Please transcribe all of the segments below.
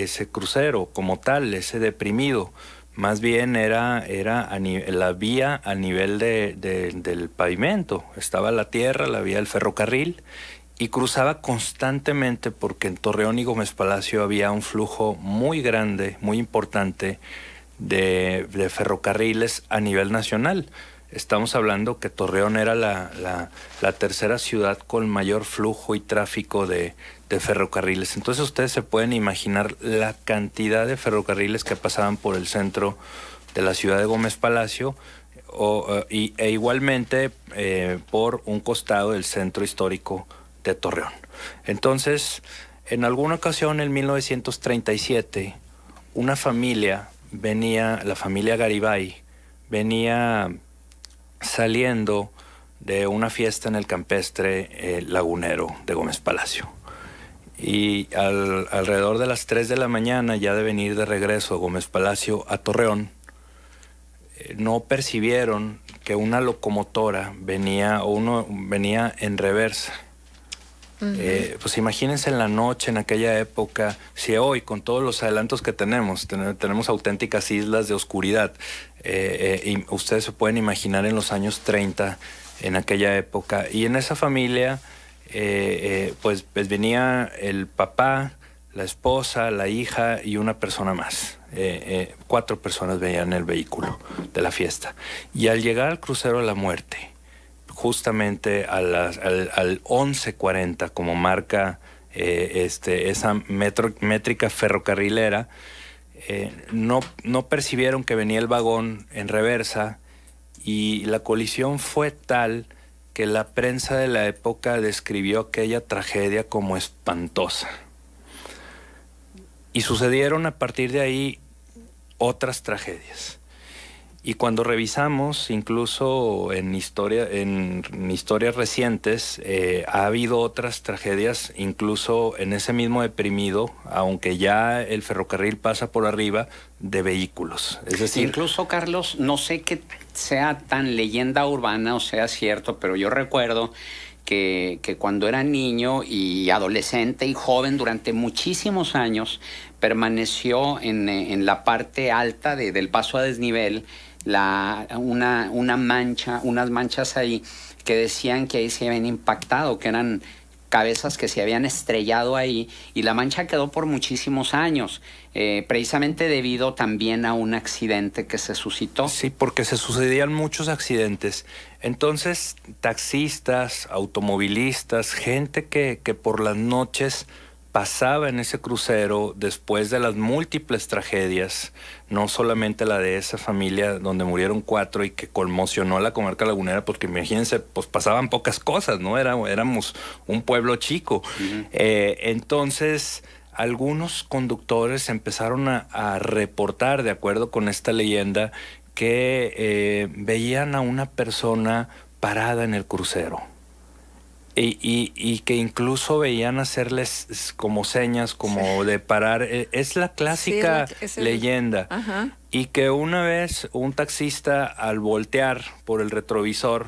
ese crucero como tal, ese deprimido. Más bien era la vía a nivel del pavimento. Estaba la tierra, la vía del ferrocarril, y cruzaba constantemente porque en Torreón y Gómez Palacio había un flujo muy grande, muy importante de ferrocarriles a nivel nacional. Estamos hablando que Torreón era la tercera ciudad con mayor flujo y tráfico de ferrocarriles. Entonces ustedes se pueden imaginar la cantidad de ferrocarriles que pasaban por el centro de la ciudad de Gómez Palacio e igualmente por un costado del centro histórico de Torreón. Entonces, en alguna ocasión, en 1937, una familia la familia Garibay, venía saliendo de una fiesta en el campestre lagunero de Gómez Palacio. Y alrededor de las 3 de la mañana, ya de venir de regreso a Gómez Palacio a Torreón, no percibieron que una locomotora venía en reversa. Pues imagínense en la noche, en aquella época, si hoy con todos los adelantos que tenemos auténticas islas de oscuridad, y ustedes se pueden imaginar en los años 30, en aquella época, y en esa familia pues venía el papá, la esposa, la hija y una persona más. 4 personas venían en el vehículo de la fiesta, y al llegar al crucero de la muerte, justamente al 11:40, como marca esa métrica ferrocarrilera, no percibieron que venía el vagón en reversa, y la colisión fue tal que la prensa de la época describió aquella tragedia como espantosa. Y sucedieron a partir de ahí otras tragedias. Y cuando revisamos, incluso en historias recientes, ha habido otras tragedias, incluso en ese mismo deprimido, aunque ya el ferrocarril pasa por arriba, de vehículos. Es decir, incluso, Carlos, no sé que sea tan leyenda urbana o sea cierto, pero yo recuerdo que cuando era niño y adolescente y joven, durante muchísimos años, permaneció en la parte alta del paso a desnivel unas manchas ahí que decían que ahí se habían impactado, que eran cabezas que se habían estrellado ahí, y la mancha quedó por muchísimos años, precisamente debido también a un accidente que se suscitó. Sí, porque se sucedían muchos accidentes. Entonces, taxistas, automovilistas, gente que por las noches pasaba en ese crucero después de las múltiples tragedias, no solamente la de esa familia donde murieron 4 y que conmocionó a la comarca lagunera, porque imagínense, pues pasaban pocas cosas, ¿no? Éramos un pueblo chico. Entonces, algunos conductores empezaron a reportar, de acuerdo con esta leyenda, que veían a una persona parada en el crucero. Y que incluso veían hacerles como señas, como de parar. Es la clásica leyenda. Ajá. Y que una vez un taxista, al voltear por el retrovisor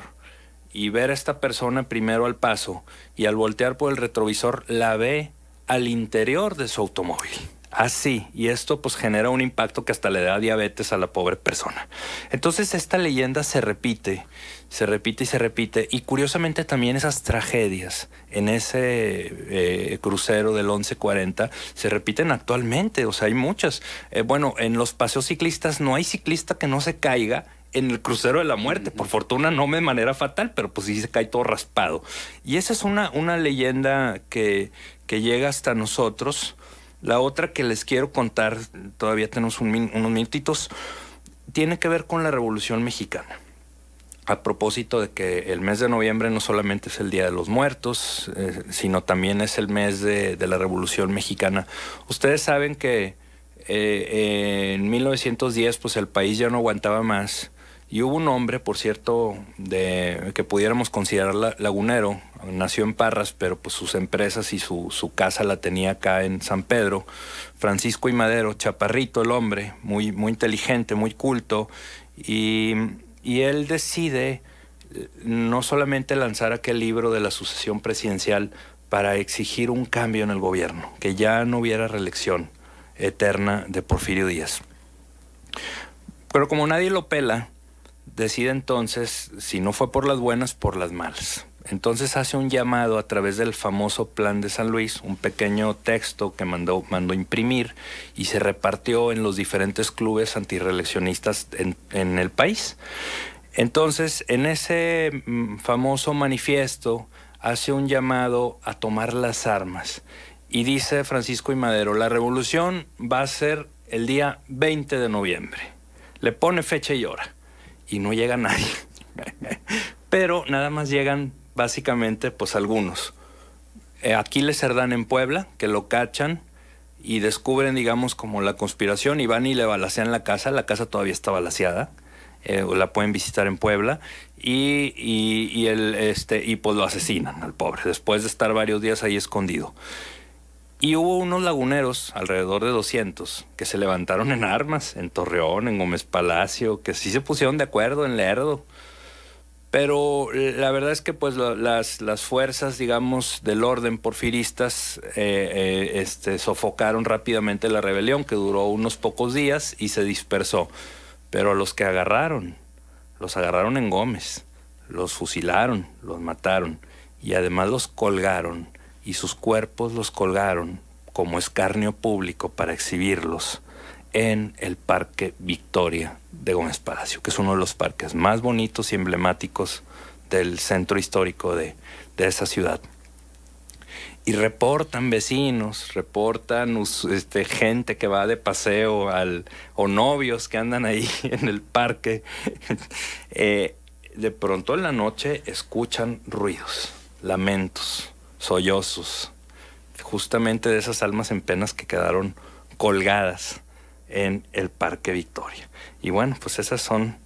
y ver a esta persona primero al paso, y al voltear por el retrovisor la ve al interior de su automóvil. Así, y esto pues genera un impacto que hasta le da diabetes a la pobre persona. Entonces esta leyenda se repite y se repite, y curiosamente también esas tragedias en ese crucero del 11:40 se repiten actualmente. O sea, hay muchas. Bueno, en los paseos ciclistas no hay ciclista que no se caiga en el crucero de la muerte. Por fortuna no de manera fatal, pero pues sí se cae todo raspado. Y esa es una leyenda que llega hasta nosotros. La otra que les quiero contar, todavía tenemos unos minutitos, tiene que ver con la Revolución Mexicana. A propósito de que el mes de noviembre no solamente es el Día de los Muertos, sino también es el mes de la Revolución Mexicana. Ustedes saben que en 1910 pues el país ya no aguantaba más, y hubo un hombre, por cierto, que pudiéramos considerar lagunero. Nació en Parras, pero pues sus empresas y su casa la tenía acá en San Pedro. Francisco I. Madero, chaparrito el hombre, muy, muy inteligente, muy culto, y él decide no solamente lanzar aquel libro de la sucesión presidencial para exigir un cambio en el gobierno, que ya no hubiera reelección. eterna de Porfirio Díaz. Pero como nadie lo pela, decide entonces, si no fue por las buenas, por las malas. Entonces hace un llamado a través del famoso Plan de San Luis, un pequeño texto que mandó imprimir y se repartió en los diferentes clubes antirreeleccionistas en el país. Entonces, en ese famoso manifiesto hace un llamado a tomar las armas y dice Francisco I. Madero, la revolución va a ser el día 20 de noviembre. Le pone fecha y hora y no llega nadie. Pero nada más llegan básicamente pues algunos. Aquiles Cerdán en Puebla, que lo cachan y descubren, digamos, como la conspiración y van y le balacean la casa todavía está balaceada, la pueden visitar en Puebla y pues lo asesinan al pobre, después de estar varios días ahí escondido. Y hubo unos laguneros, alrededor de 200, que se levantaron en armas, en Torreón, en Gómez Palacio, que sí se pusieron de acuerdo en Lerdo. Pero la verdad es que pues las fuerzas, digamos, del orden porfiristas sofocaron rápidamente la rebelión, que duró unos pocos días y se dispersó. Pero a los que los agarraron en Gómez, los fusilaron, los mataron y además los colgaron. Y sus cuerpos los colgaron como escarnio público para exhibirlos en el Parque Victoria de Gómez Palacio, que es uno de los parques más bonitos y emblemáticos del centro histórico de esa ciudad. Y reportan vecinos, reportan gente que va de paseo o novios que andan ahí en el parque. De pronto en la noche escuchan ruidos, lamentos, sollozos, justamente de esas almas en penas que quedaron colgadas en el Parque Victoria. Y bueno, pues esas son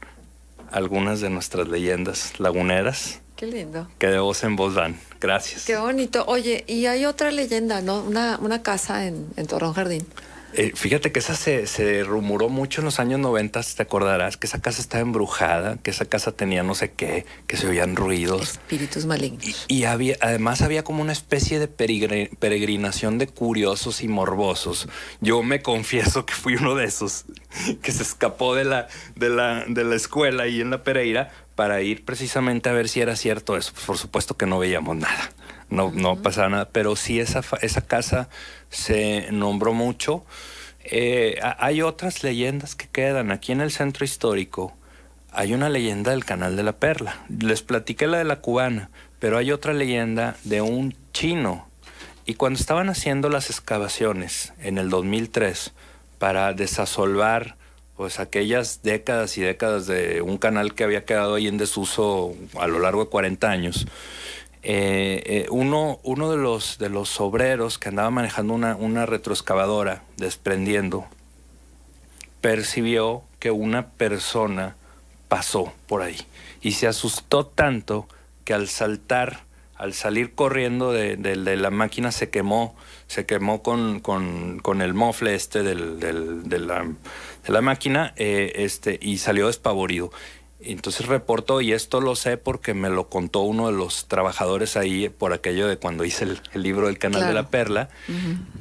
algunas de nuestras leyendas laguneras. Qué lindo. Que de voz en voz van. Gracias. Qué bonito. Oye, y hay otra leyenda, ¿no? Una casa en Torreón Jardín. Fíjate que esa se rumoró mucho en los años 90, te acordarás, que esa casa estaba embrujada, que esa casa tenía no sé qué, que se oían ruidos. Espíritus malignos. Y además había como una especie de peregrinación de curiosos y morbosos. Yo me confieso que fui uno de esos, que se escapó de la escuela ahí en la Pereira para ir precisamente a ver si era cierto eso. Pues por supuesto que no veíamos nada. No pasaba nada, pero sí esa casa se nombró mucho. Hay otras leyendas que quedan. Aquí en el centro histórico hay una leyenda del Canal de la Perla. Les platiqué la de la cubana, pero hay otra leyenda de un chino. Y cuando estaban haciendo las excavaciones en el 2003 para desasolvar pues aquellas décadas y décadas de un canal que había quedado ahí en desuso a lo largo de 40 años, uno de los obreros que andaba manejando una retroexcavadora desprendiendo percibió que una persona pasó por ahí y se asustó tanto que al salir corriendo de la máquina se quemó con el mofle de la máquina y salió despavorido. Entonces reportó, y esto lo sé porque me lo contó uno de los trabajadores ahí por aquello de cuando hice el libro del Canal de la Perla,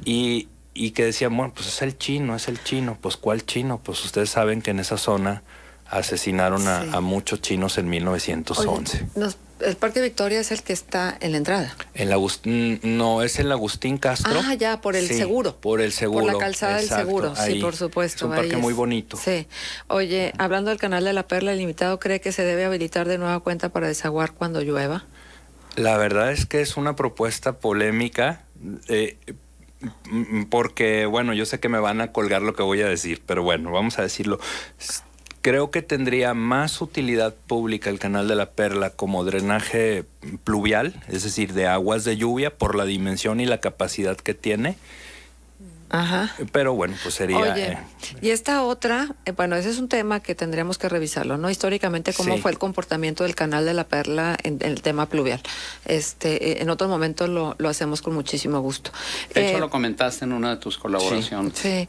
y que decían, bueno, pues es el chino. Pues ¿cuál chino? Pues ustedes saben que en esa zona asesinaron a muchos chinos en 1911. Oye, el Parque Victoria es el que está en la entrada. No, es el Agustín Castro. Ah, ya, por el seguro. Por el seguro. Por la calzada del seguro, ahí. sí, por supuesto. Es un parque muy bonito. Sí. Oye, hablando del Canal de la Perla, ¿el limitado cree que se debe habilitar de nueva cuenta para desaguar cuando llueva? La verdad es que es una propuesta polémica, porque, bueno, yo sé que me van a colgar lo que voy a decir, pero bueno, vamos a decirlo. Creo que tendría más utilidad pública el Canal de la Perla como drenaje pluvial, es decir, de aguas de lluvia por la dimensión y la capacidad que tiene. Ajá. Pero bueno, pues sería... Oye, y esta otra, bueno, ese es un tema que tendríamos que revisarlo, ¿no? Históricamente, cómo fue el comportamiento del Canal de la Perla en el tema pluvial. En otro momento lo hacemos con muchísimo gusto. De hecho, lo comentaste en una de tus colaboraciones. Sí.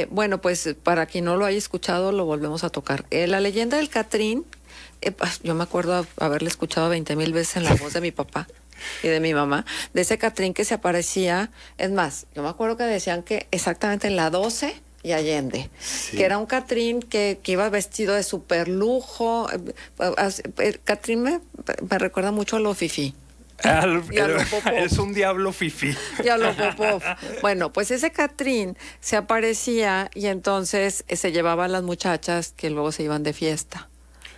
Bueno, pues para quien no lo haya escuchado, lo volvemos a tocar. La leyenda del Catrín, yo me acuerdo haberle escuchado 20,000 veces en la voz de mi papá. y de mi mamá, de ese Catrín que se aparecía. Es más, yo me acuerdo que decían que exactamente en la 12 y Allende, Sí. que era un Catrín que iba vestido de super lujo. El Catrín me recuerda mucho a lo fifí. Y a lo Popov. Es un diablo fifí. Ya lo Popov. Bueno, pues ese Catrín se aparecía y entonces se llevaba a las muchachas que luego se iban de fiesta.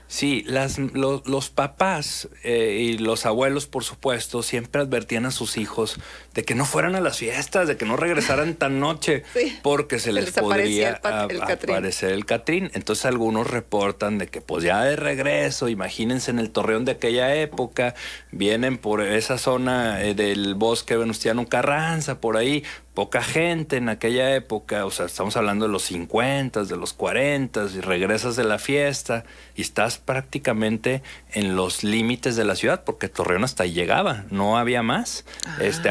Sí, los papás y los abuelos, por supuesto, siempre advertían a sus hijos de que no fueran a las fiestas, de que no regresaran tan noche, Sí, porque se les podría el Catrín. aparecer el Catrín. Entonces algunos reportan de que pues ya de regreso, imagínense en el Torreón de aquella época, vienen por esa zona del bosque Venustiano Carranza, por ahí, poca gente en aquella época, o sea, estamos hablando de los 50, de los 40, y regresas de la fiesta y estás prácticamente en los límites de la ciudad, porque Torreón hasta ahí llegaba, no había más.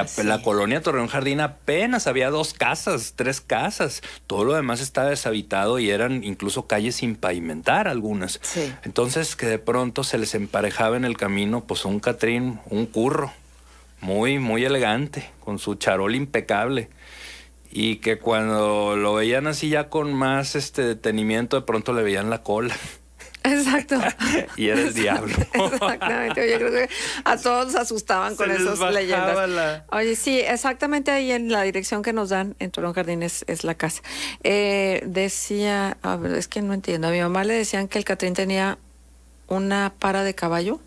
Sí. La colonia Torreón Jardín apenas había 2 casas, 3 casas, todo lo demás estaba deshabitado y eran incluso calles sin pavimentar algunas. Sí. Entonces que de pronto se les emparejaba en el camino pues un Catrín, un curro, muy, muy elegante, con su charol impecable. Y que cuando lo veían así ya con más detenimiento, de pronto le veían la cola. Exacto. Y era el diablo. Exactamente. Yo creo que a todos nos asustaban con Se les esas bajaba leyendas. Oye, sí, exactamente ahí en la dirección que nos dan en Torreón Jardín es la casa. Decía, a ver, es que no entiendo. A mi mamá le decían que el Catrín tenía una para de caballo.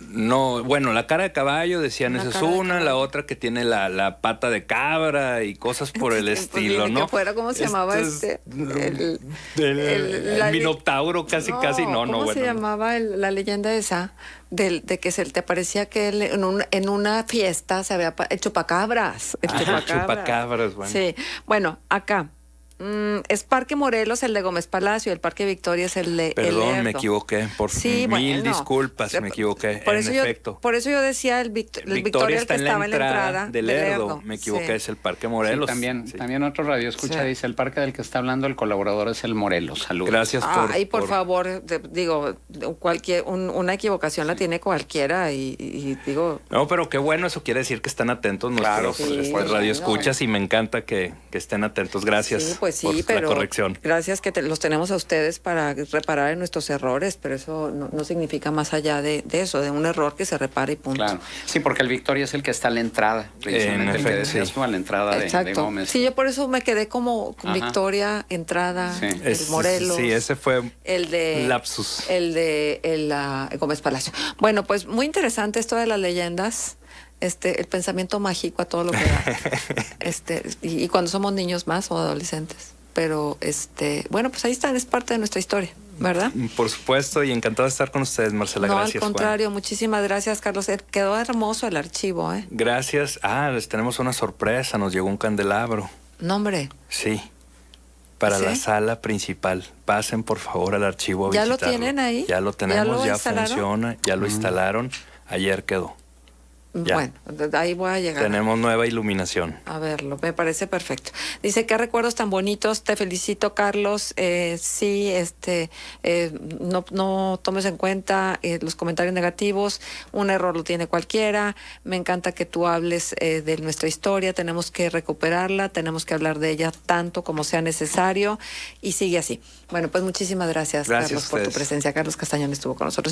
No, bueno, la cara de caballo, decían, Una esa es cara de una, caballo. la otra que tiene la pata de cabra y cosas por el Pues, estilo, ni ¿no? que fuera, ¿cómo se llamaba Este es el el minotauro, casi, no, ¿cómo bueno. se llamaba la leyenda esa? De que se te parecía que él en una fiesta se había el chupacabras. El chupacabras, bueno. Sí, bueno, acá. Es Parque Morelos, el de Gómez Palacio, el Parque Victoria es el de Perdón, El me Lerdo. equivoqué, Sí, mil bueno. disculpas, me equivoqué, Por en eso efecto. por eso yo decía el Victoria, el que está en la estaba en la entrada del Lerdo, me equivoqué, Sí. es el Parque Morelos. Sí, también otro radio escucha Sí. dice, el parque del que está hablando el colaborador es el Morelos. Saludos. Gracias Ay, por favor, digo, una equivocación la tiene cualquiera y digo... No, pero qué bueno, eso quiere decir que están atentos Claro, nuestros por supuesto. radioescuchas y me encanta que estén atentos. Gracias Sí, pues sí, por pero la corrección. gracias que los tenemos a ustedes para reparar en nuestros errores, pero eso no significa más allá de eso, de un error que se repara y punto. Claro. Sí, porque el Victoria es el que está a la entrada, precisamente el que efecto, decías sí. tú, a la entrada de Exacto. Gómez. Sí, yo por eso me quedé como con Ajá. Victoria, entrada, Sí. el Morelos. Sí, ese fue El de lapsus. Gómez Palacio. Bueno, pues muy interesante esto de las leyendas, el pensamiento mágico a todo lo que da. Y cuando somos niños más o adolescentes. Pero bueno, pues ahí está, es parte de nuestra historia, ¿verdad? Por supuesto, y encantado de estar con ustedes, Marcela. No, Gracias, al Juan. contrario, muchísimas gracias, Carlos. Quedó hermoso el archivo, ¿eh? Gracias. Les tenemos una sorpresa, nos llegó un candelabro. No, hombre. Sí. Para ¿Sí? la sala principal. Pasen por favor al archivo a ¿Ya lo visitarlo. tienen ahí? Ya lo ¿Ya tenemos, lo ya instalaron? funciona, ya lo instalaron. Ayer quedó. Ya. Bueno, ahí voy a llegar. Tenemos nueva iluminación. A verlo, me parece perfecto. Dice, qué recuerdos tan bonitos, te felicito, Carlos. Sí, no tomes en cuenta los comentarios negativos, un error lo tiene cualquiera. Me encanta que tú hables de nuestra historia, tenemos que recuperarla, tenemos que hablar de ella tanto como sea necesario y sigue así. Bueno, pues muchísimas gracias, Gracias Carlos, a por tu ustedes. presencia. Carlos Castañón estuvo con nosotros.